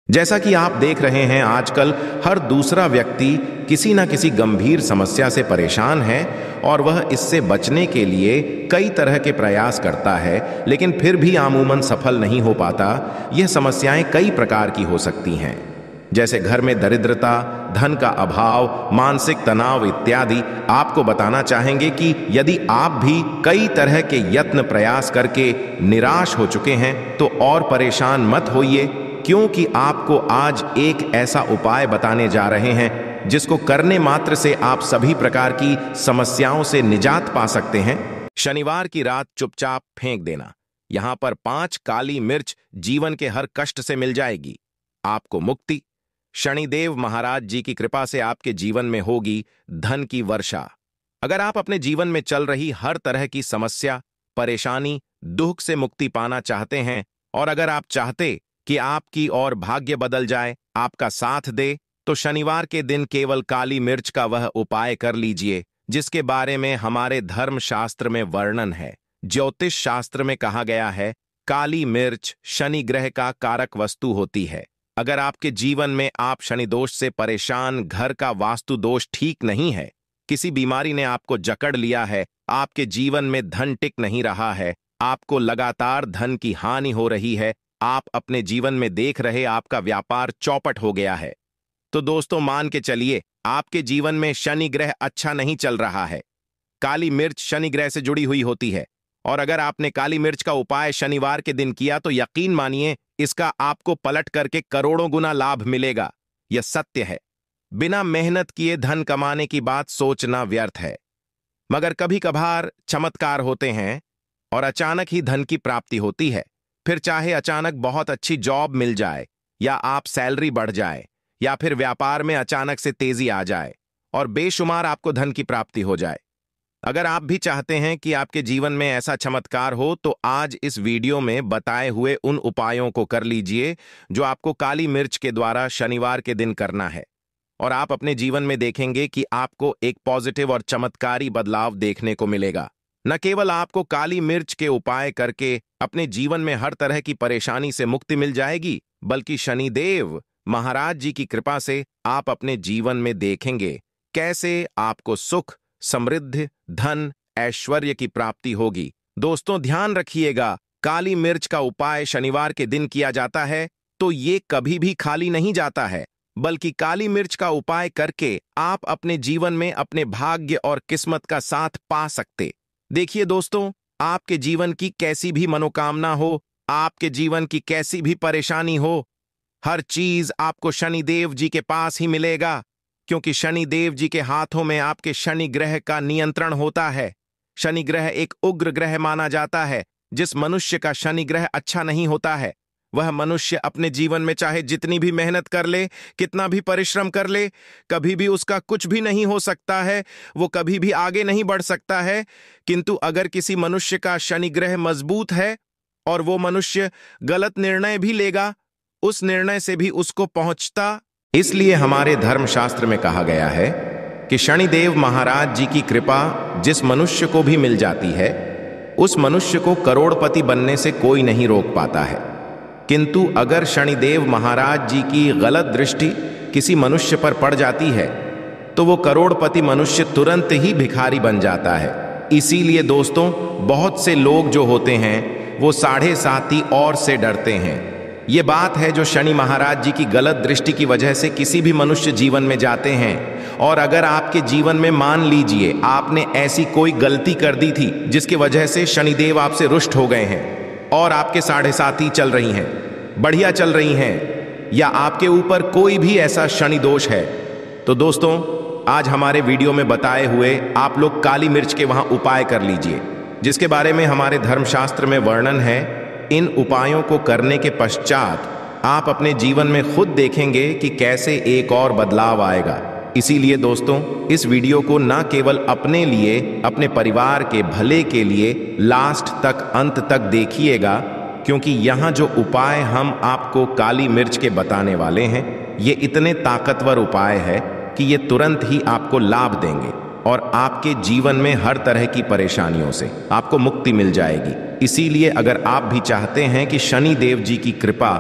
जैसा कि आप देख रहे हैं, आजकल हर दूसरा व्यक्ति किसी न किसी गंभीर समस्या से परेशान है और वह इससे बचने के लिए कई तरह के प्रयास करता है, लेकिन फिर भी अमूमन सफल नहीं हो पाता। यह समस्याएं कई प्रकार की हो सकती हैं, जैसे घर में दरिद्रता, धन का अभाव, मानसिक तनाव इत्यादि। आपको बताना चाहेंगे कि यदि आप भी कई तरह के यत्न प्रयास करके निराश हो चुके हैं तो और परेशान मत होइए, क्योंकि आपको आज एक ऐसा उपाय बताने जा रहे हैं जिसको करने मात्र से आप सभी प्रकार की समस्याओं से निजात पा सकते हैं। शनिवार की रात चुपचाप फेंक देना। यहां पर 5 काली मिर्च जीवन के हर कष्ट से मिल जाएगी, आपको मुक्ति। शनिदेव महाराज जी की कृपा से आपके जीवन में होगी धन की वर्षा। अगर आप अपने जीवन में चल रही हर तरह की समस्या, परेशानी, दुख से मुक्ति पाना चाहते हैं, और अगर आप चाहते कि आपकी और भाग्य बदल जाए, आपका साथ दे, तो शनिवार के दिन केवल काली मिर्च का वह उपाय कर लीजिए जिसके बारे में हमारे धर्म शास्त्र में वर्णन है। ज्योतिष शास्त्र में कहा गया है, काली मिर्च शनि ग्रह का कारक वस्तु होती है। अगर आपके जीवन में आप शनि दोष से परेशान, घर का वास्तु दोष ठीक नहीं है, किसी बीमारी ने आपको जकड़ लिया है, आपके जीवन में धन टिक नहीं रहा है, आपको लगातार धन की हानि हो रही है, आप अपने जीवन में देख रहे आपका व्यापार चौपट हो गया है, तो दोस्तों मान के चलिए आपके जीवन में शनि ग्रह अच्छा नहीं चल रहा है। काली मिर्च शनि ग्रह से जुड़ी हुई होती है, और अगर आपने काली मिर्च का उपाय शनिवार के दिन किया तो यकीन मानिए इसका आपको पलट करके करोड़ों गुना लाभ मिलेगा। यह सत्य है। बिना मेहनत किए धन कमाने की बात सोचना व्यर्थ है, मगर कभी कभार चमत्कार होते हैं और अचानक ही धन की प्राप्ति होती है। फिर चाहे अचानक बहुत अच्छी जॉब मिल जाए, या आप सैलरी बढ़ जाए, या फिर व्यापार में अचानक से तेजी आ जाए और बेशुमार आपको धन की प्राप्ति हो जाए। अगर आप भी चाहते हैं कि आपके जीवन में ऐसा चमत्कार हो, तो आज इस वीडियो में बताए हुए उन उपायों को कर लीजिए जो आपको काली मिर्च के द्वारा शनिवार के दिन करना है, और आप अपने जीवन में देखेंगे कि आपको एक पॉजिटिव और चमत्कारी बदलाव देखने को मिलेगा। न केवल आपको काली मिर्च के उपाय करके अपने जीवन में हर तरह की परेशानी से मुक्ति मिल जाएगी, बल्कि शनिदेव महाराज जी की कृपा से आप अपने जीवन में देखेंगे कैसे आपको सुख, समृद्धि, धन, ऐश्वर्य की प्राप्ति होगी। दोस्तों ध्यान रखिएगा, काली मिर्च का उपाय शनिवार के दिन किया जाता है तो ये कभी भी खाली नहीं जाता है, बल्कि काली मिर्च का उपाय करके आप अपने जीवन में अपने भाग्य और किस्मत का साथ पा सकते। देखिए दोस्तों, आपके जीवन की कैसी भी मनोकामना हो, आपके जीवन की कैसी भी परेशानी हो, हर चीज आपको शनिदेव जी के पास ही मिलेगा, क्योंकि शनिदेव जी के हाथों में आपके शनि ग्रह का नियंत्रण होता है। शनि ग्रह एक उग्र ग्रह माना जाता है। जिस मनुष्य का शनि ग्रह अच्छा नहीं होता है, वह मनुष्य अपने जीवन में चाहे जितनी भी मेहनत कर ले, कितना भी परिश्रम कर ले, कभी भी उसका कुछ भी नहीं हो सकता है, वो कभी भी आगे नहीं बढ़ सकता है। किंतु अगर किसी मनुष्य का शनि ग्रह मजबूत है और वो मनुष्य गलत निर्णय भी लेगा, उस निर्णय से भी उसको पहुंचता। इसलिए हमारे धर्मशास्त्र में कहा गया है कि शनिदेव महाराज जी की कृपा जिस मनुष्य को भी मिल जाती है, उस मनुष्य को करोड़पति बनने से कोई नहीं रोक पाता है। किंतु अगर शनिदेव महाराज जी की गलत दृष्टि किसी मनुष्य पर पड़ जाती है तो वो करोड़पति मनुष्य तुरंत ही भिखारी बन जाता है। इसीलिए दोस्तों, बहुत से लोग जो होते हैं वो 7.5 और से डरते हैं। ये बात है जो शनि महाराज जी की गलत दृष्टि की वजह से किसी भी मनुष्य जीवन में जाते हैं। और अगर आपके जीवन में मान लीजिए आपने ऐसी कोई गलती कर दी थी जिसकी वजह से शनिदेव आपसे रुष्ट हो गए हैं और आपके 7.5 चल रही हैं, बढ़िया चल रही हैं, या आपके ऊपर कोई भी ऐसा शनि दोष है, तो दोस्तों आज हमारे वीडियो में बताए हुए आप लोग काली मिर्च के वहां उपाय कर लीजिए, जिसके बारे में हमारे धर्मशास्त्र में वर्णन है। इन उपायों को करने के पश्चात आप अपने जीवन में खुद देखेंगे कि कैसे एक और बदलाव आएगा। इसीलिए दोस्तों, इस वीडियो को न केवल अपने लिए, अपने परिवार के भले के लिए लास्ट तक, अंत तक देखिएगा, क्योंकि यहाँ जो उपाय हम आपको काली मिर्च के बताने वाले हैं, ये इतने ताकतवर उपाय है कि ये तुरंत ही आपको लाभ देंगे और आपके जीवन में हर तरह की परेशानियों से आपको मुक्ति मिल जाएगी। इसीलिए अगर आप भी चाहते हैं कि शनि देव जी की कृपा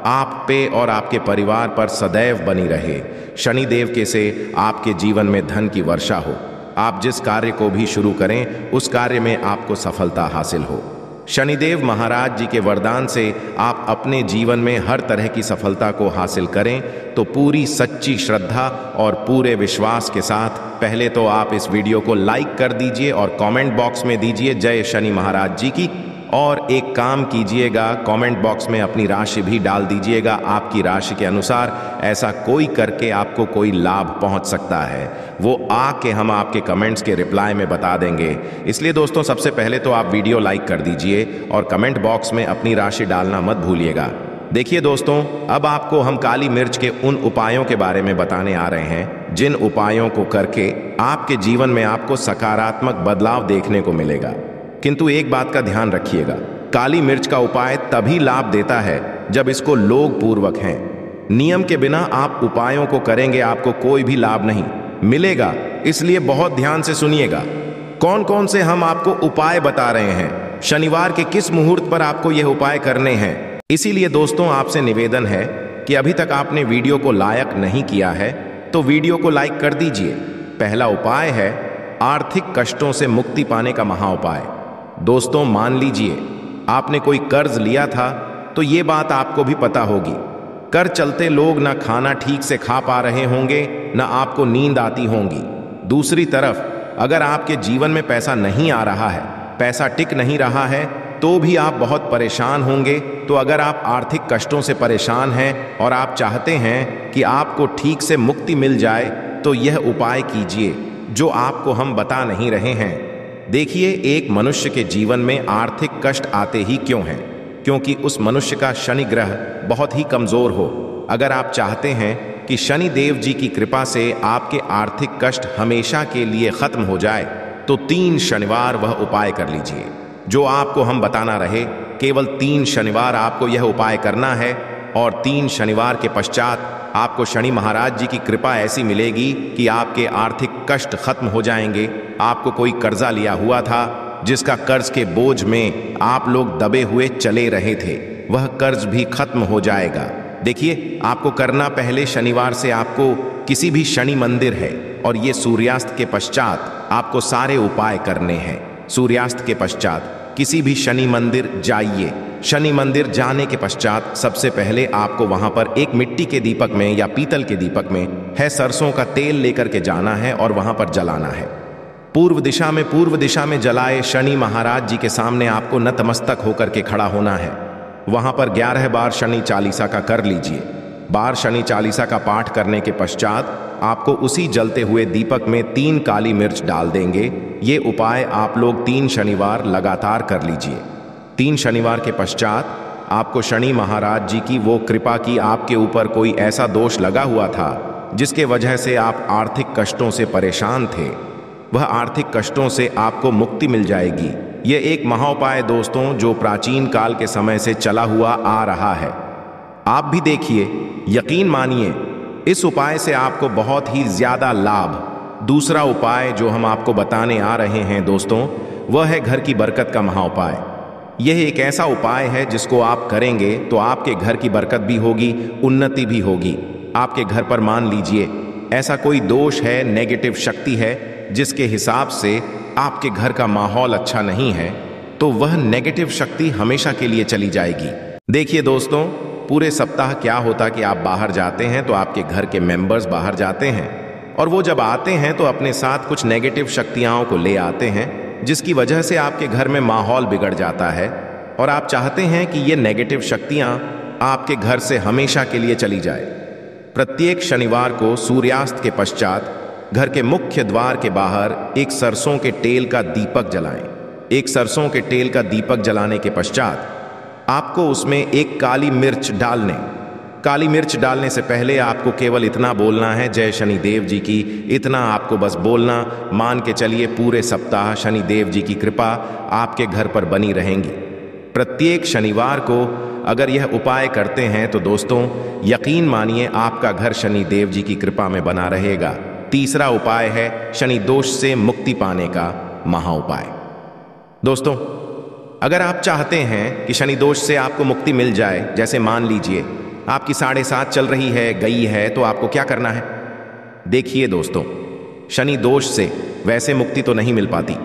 आप पे और आपके परिवार पर सदैव बनी रहे। शनिदेव के से आपके जीवन में धन की वर्षा हो। आप जिस कार्य को भी शुरू करें उस कार्य में आपको सफलता हासिल हो। शनिदेव महाराज जी के वरदान से आप अपने जीवन में हर तरह की सफलता को हासिल करें तो पूरी सच्ची श्रद्धा और पूरे विश्वास के साथ पहले तो आप इस वीडियो को लाइक कर दीजिए और कमेंट बॉक्स में दीजिए जय शनि महाराज जी की। और एक काम कीजिएगा, कमेंट बॉक्स में अपनी राशि भी डाल दीजिएगा। आपकी राशि के अनुसार ऐसा कोई करके आपको कोई लाभ पहुंच सकता है, वो आके हम आपके कमेंट्स के रिप्लाई में बता देंगे। इसलिए दोस्तों सबसे पहले तो आप वीडियो लाइक कर दीजिए और कमेंट बॉक्स में अपनी राशि डालना मत भूलिएगा। देखिए दोस्तों, अब आपको हम काली मिर्च के उन उपायों के बारे में बताने आ रहे हैं जिन उपायों को करके आपके जीवन में आपको सकारात्मक बदलाव देखने को मिलेगा। किंतु एक बात का ध्यान रखिएगा, काली मिर्च का उपाय तभी लाभ देता है जब इसको लोग पूर्वक हैं। नियम के बिना आप उपायों को करेंगे आपको कोई भी लाभ नहीं मिलेगा, इसलिए बहुत ध्यान से सुनिएगा। कौन कौन से हम आपको उपाय बता रहे हैं, शनिवार के किस मुहूर्त पर आपको यह उपाय करने हैं। इसीलिए दोस्तों आपसे निवेदन है कि अभी तक आपने वीडियो को लाइक नहीं किया है तो वीडियो को लाइक कर दीजिए। पहला उपाय है आर्थिक कष्टों से मुक्ति पाने का महाउपाय। दोस्तों मान लीजिए आपने कोई कर्ज लिया था तो ये बात आपको भी पता होगी। कर्ज चलते लोग ना खाना ठीक से खा पा रहे होंगे, ना आपको नींद आती होंगी। दूसरी तरफ अगर आपके जीवन में पैसा नहीं आ रहा है, पैसा टिक नहीं रहा है तो भी आप बहुत परेशान होंगे। तो अगर आप आर्थिक कष्टों से परेशान हैं और आप चाहते हैं कि आपको ठीक से मुक्ति मिल जाए तो यह उपाय कीजिए जो आपको हम बता नहीं रहे हैं। देखिए, एक मनुष्य के जीवन में आर्थिक कष्ट आते ही क्यों हैं? क्योंकि उस मनुष्य का शनि ग्रह बहुत ही कमजोर हो। अगर आप चाहते हैं कि शनि देव जी की कृपा से आपके आर्थिक कष्ट हमेशा के लिए खत्म हो जाए तो 3 शनिवार वह उपाय कर लीजिए जो आपको हम बताना रहे। केवल 3 शनिवार आपको यह उपाय करना है और 3 शनिवार के पश्चात आपको शनि महाराज जी की कृपा ऐसी मिलेगी कि आपके आर्थिक कष्ट खत्म हो जाएंगे। आपको कोई कर्जा लिया हुआ था जिसका कर्ज के बोझ में आप लोग दबे हुए चले रहे थे, वह कर्ज भी खत्म हो जाएगा। देखिए, आपको करना पहले शनिवार से आपको किसी भी शनि मंदिर है और ये सूर्यास्त के पश्चात आपको सारे उपाय करने हैं। सूर्यास्त के पश्चात किसी भी शनि मंदिर जाइए। शनि मंदिर जाने के पश्चात सबसे पहले आपको वहां पर एक मिट्टी के दीपक में या पीतल के दीपक में है सरसों का तेल लेकर के जाना है और वहां पर जलाना है। पूर्व दिशा में जलाए शनि महाराज जी के सामने आपको नतमस्तक होकर के खड़ा होना है। वहां पर 11 बार शनि चालीसा का कर लीजिए। बार शनि चालीसा का पाठ करने के पश्चात आपको उसी जलते हुए दीपक में 3 काली मिर्च डाल देंगे। ये उपाय आप लोग 3 शनिवार लगातार कर लीजिए। 3 शनिवार के पश्चात आपको शनि महाराज जी की वो कृपा की आपके ऊपर कोई ऐसा दोष लगा हुआ था जिसके वजह से आप आर्थिक कष्टों से परेशान थे, वह आर्थिक कष्टों से आपको मुक्ति मिल जाएगी। यह एक महाउपाय दोस्तों जो प्राचीन काल के समय से चला हुआ आ रहा है। आप भी देखिए, यकीन मानिए इस उपाय से आपको बहुत ही ज्यादा लाभ। दूसरा उपाय जो हम आपको बताने आ रहे हैं दोस्तों, वह है घर की बरकत का महाउपाय। यह एक ऐसा उपाय है जिसको आप करेंगे तो आपके घर की बरकत भी होगी, उन्नति भी होगी। आपके घर पर मान लीजिए ऐसा कोई दोष है, नेगेटिव शक्ति है जिसके हिसाब से आपके घर का माहौल अच्छा नहीं है, तो वह नेगेटिव शक्ति हमेशा के लिए चली जाएगी। देखिए दोस्तों, पूरे सप्ताह क्या होता कि आप बाहर जाते हैं तो आपके घर के मेंबर्स बाहर जाते हैं और वो जब आते हैं तो अपने साथ कुछ नेगेटिव शक्तियां को ले आते हैं जिसकी वजह से आपके घर में माहौल बिगड़ जाता है और आप चाहते हैं कि ये नेगेटिव शक्तियां आपके घर से हमेशा के लिए चली जाए। प्रत्येक शनिवार को सूर्यास्त के पश्चात घर के मुख्य द्वार के बाहर एक सरसों के तेल का दीपक जलाएं। एक सरसों के तेल का दीपक जलाने के पश्चात आपको उसमें एक काली मिर्च डालने। काली मिर्च डालने से पहले आपको केवल इतना बोलना है, जय शनि देव जी की। इतना आपको बस बोलना। मान के चलिए पूरे सप्ताह शनि देव जी की कृपा आपके घर पर बनी रहेंगी। प्रत्येक शनिवार को अगर यह उपाय करते हैं तो दोस्तों यकीन मानिए आपका घर शनि देव जी की कृपा में बना रहेगा। तीसरा उपाय है शनि दोष से मुक्ति पाने का महाउपाय। दोस्तों, अगर आप चाहते हैं कि शनि दोष से आपको मुक्ति मिल जाए, जैसे मान लीजिए आपकी 7.5 चल रही है, गई है, तो आपको क्या करना है? देखिए दोस्तों, शनि दोष से वैसे मुक्ति तो नहीं मिल पाती।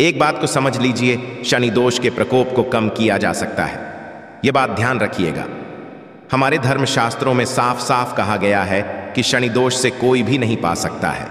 एक बात को समझ लीजिए, शनि दोष के प्रकोप को कम किया जा सकता है। यह बात ध्यान रखिएगा। हमारे धर्मशास्त्रों में साफ साफ कहा गया है कि शनि दोष से कोई भी नहीं पा सकता है।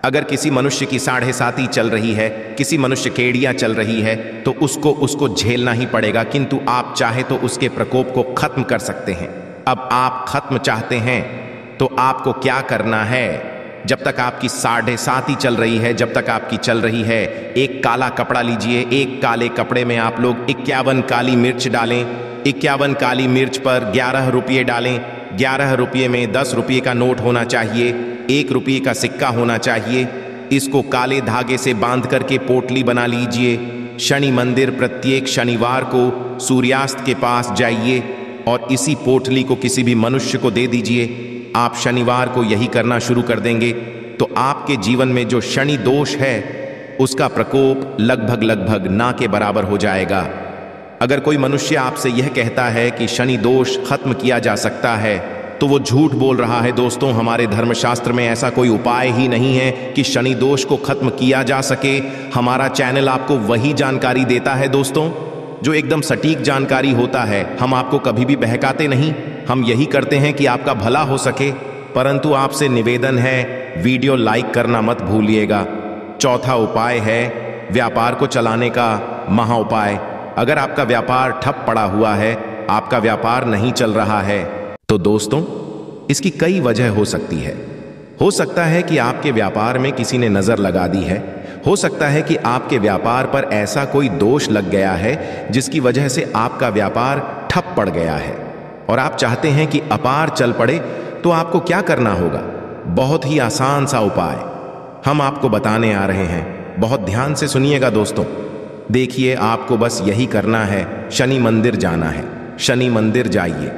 अगर किसी मनुष्य की 7.5 चल रही है, किसी मनुष्य केड़ियां चल रही है, तो उसको झेलना ही पड़ेगा, किंतु आप चाहे तो उसके प्रकोप को खत्म कर सकते हैं। अब आप खत्म चाहते हैं तो आपको क्या करना है? जब तक आपकी 7.5 चल रही है, जब तक आपकी चल रही है, एक काला कपड़ा लीजिए। एक काले कपड़े में आप लोग 51 काली मिर्च डालें। 51 काली मिर्च पर 11 रुपये डालें। 11 रुपये में 10 रुपये का नोट होना चाहिए, 1 रुपये का सिक्का होना चाहिए। इसको काले धागे से बांध करके पोटली बना लीजिए। शनि मंदिर प्रत्येक शनिवार को सूर्यास्त के पास जाइए और इसी पोटली को किसी भी मनुष्य को दे दीजिए। आप शनिवार को यही करना शुरू कर देंगे तो आपके जीवन में जो शनि दोष है उसका प्रकोप लगभग ना के बराबर हो जाएगा। अगर कोई मनुष्य आपसे यह कहता है कि शनि दोष खत्म किया जा सकता है तो वो झूठ बोल रहा है दोस्तों। हमारे धर्मशास्त्र में ऐसा कोई उपाय ही नहीं है कि शनि दोष को खत्म किया जा सके। हमारा चैनल आपको वही जानकारी देता है दोस्तों जो एकदम सटीक जानकारी होता है। हम आपको कभी भी बहकाते नहीं, हम यही करते हैं कि आपका भला हो सके। परंतु आपसे निवेदन है, वीडियो लाइक करना मत भूलिएगा। चौथा उपाय है व्यापार को चलाने का महा उपाय। अगर आपका व्यापार ठप पड़ा हुआ है, आपका व्यापार नहीं चल रहा है, तो दोस्तों इसकी कई वजह हो सकती है। हो सकता है कि आपके व्यापार में किसी ने नजर लगा दी है। हो सकता है कि आपके व्यापार पर ऐसा कोई दोष लग गया है जिसकी वजह से आपका व्यापार ठप पड़ गया है और आप चाहते हैं कि अपार चल पड़े। तो आपको क्या करना होगा? बहुत ही आसान सा उपाय हम आपको बताने आ रहे हैं। बहुत ध्यान से सुनिएगा दोस्तों। देखिए, आपको बस यही करना है, शनि मंदिर जाना है। शनि मंदिर जाइए।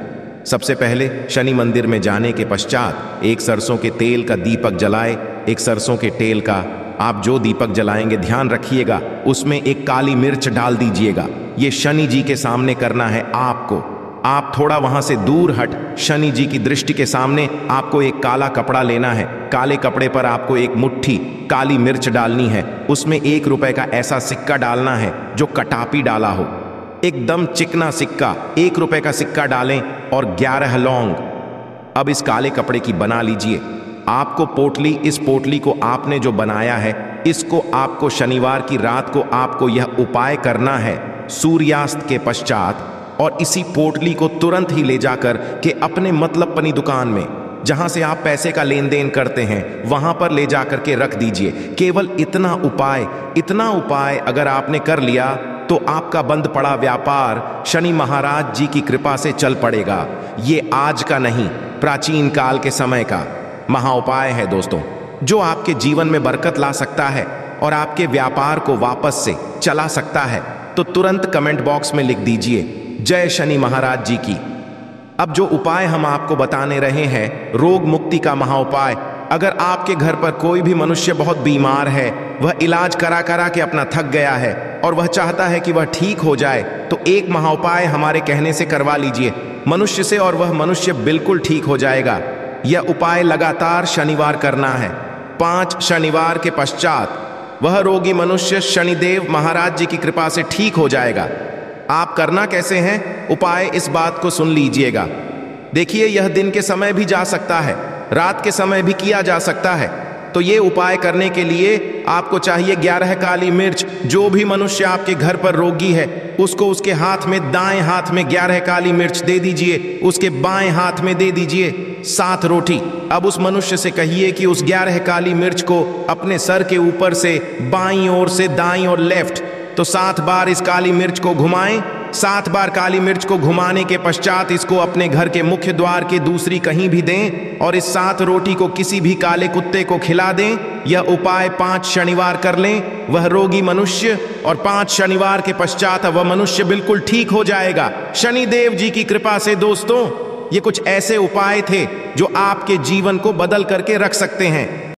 सबसे पहले शनि मंदिर में जाने के पश्चात एक सरसों के तेल का दीपक जलाए। एक सरसों के तेल का आप जो दीपक जलाएंगे, ध्यान रखिएगा उसमें एक काली मिर्च डाल दीजिएगा। ये शनि जी के सामने करना है आपको। आप थोड़ा वहां से दूर हट, शनि जी की दृष्टि के सामने आपको एक काला कपड़ा लेना है। काले कपड़े पर आपको एक मुट्ठी काली मिर्च डालनी है। उसमें 1 रुपए का ऐसा सिक्का डालना है जो कटापी डाला हो, एकदम चिकना सिक्का। 1 रुपए का सिक्का डालें और 11 लौंग। अब इस काले कपड़े की बना लीजिए। आपको पोटली, इस पोटली को आपने जो बनाया है, इसको आपको शनिवार की रात को आपको यह उपाय करना है सूर्यास्त के पश्चात। और इसी पोटली को तुरंत ही ले जाकर के अपने मतलब पनी दुकान में, जहां से आप पैसे का लेन देन करते हैं, वहां पर ले जाकर के रख दीजिए। केवल इतना उपाय अगर आपने कर लिया तो आपका बंद पड़ा व्यापार शनि महाराज जी की कृपा से चल पड़ेगा। ये आज का नहीं, प्राचीन काल के समय का महा उपाय है दोस्तों, जो आपके जीवन में बरकत ला सकता है और आपके व्यापार को वापस से चला सकता है। तो तुरंत कमेंट बॉक्स में लिख दीजिए जय शनि महाराज जी की। अब जो उपाय हम आपको बताने रहे हैं, रोग मुक्ति का महा उपाय। अगर आपके घर पर कोई भी मनुष्य बहुत बीमार है, वह इलाज करा करा के अपना थक गया है और वह चाहता है कि वह ठीक हो जाए, तो एक महा उपाय हमारे कहने से करवा लीजिए मनुष्य से और वह मनुष्य बिल्कुल ठीक हो जाएगा। यह उपाय लगातार शनिवार करना है। 5 शनिवार के पश्चात वह रोगी मनुष्य शनिदेव महाराज जी की कृपा से ठीक हो जाएगा। आप करना कैसे हैं? उपाय इस बात को सुन लीजिएगा। देखिए, यह दिन के समय भी जा सकता है, रात के समय भी किया जा सकता है। तो ये उपाय करने के लिए आपको चाहिए 11 काली मिर्च। जो भी मनुष्य आपके घर पर रोगी है, उसको उसके हाथ में, दाएं हाथ में 11 काली मिर्च दे दीजिए, उसके बाएं हाथ में दे दीजिए 7 रोटी। अब उस मनुष्य से कहिए कि उस 11 काली मिर्च को अपने सर के ऊपर से बाईं ओर से दाईं और लेफ्ट तो 7 बार इस काली मिर्च को घुमाएं। 7 बार काली मिर्च को घुमाने के पश्चात इसको अपने घर के मुख्य द्वार के दूसरी कहीं भी दें और इस 7 रोटी को किसी भी काले कुत्ते को खिला दें। यह उपाय 5 शनिवार कर लें, वह रोगी मनुष्य, और 5 शनिवार के पश्चात वह मनुष्य बिल्कुल ठीक हो जाएगा शनिदेव जी की कृपा से। दोस्तों, ये कुछ ऐसे उपाय थे जो आपके जीवन को बदल करके रख सकते हैं।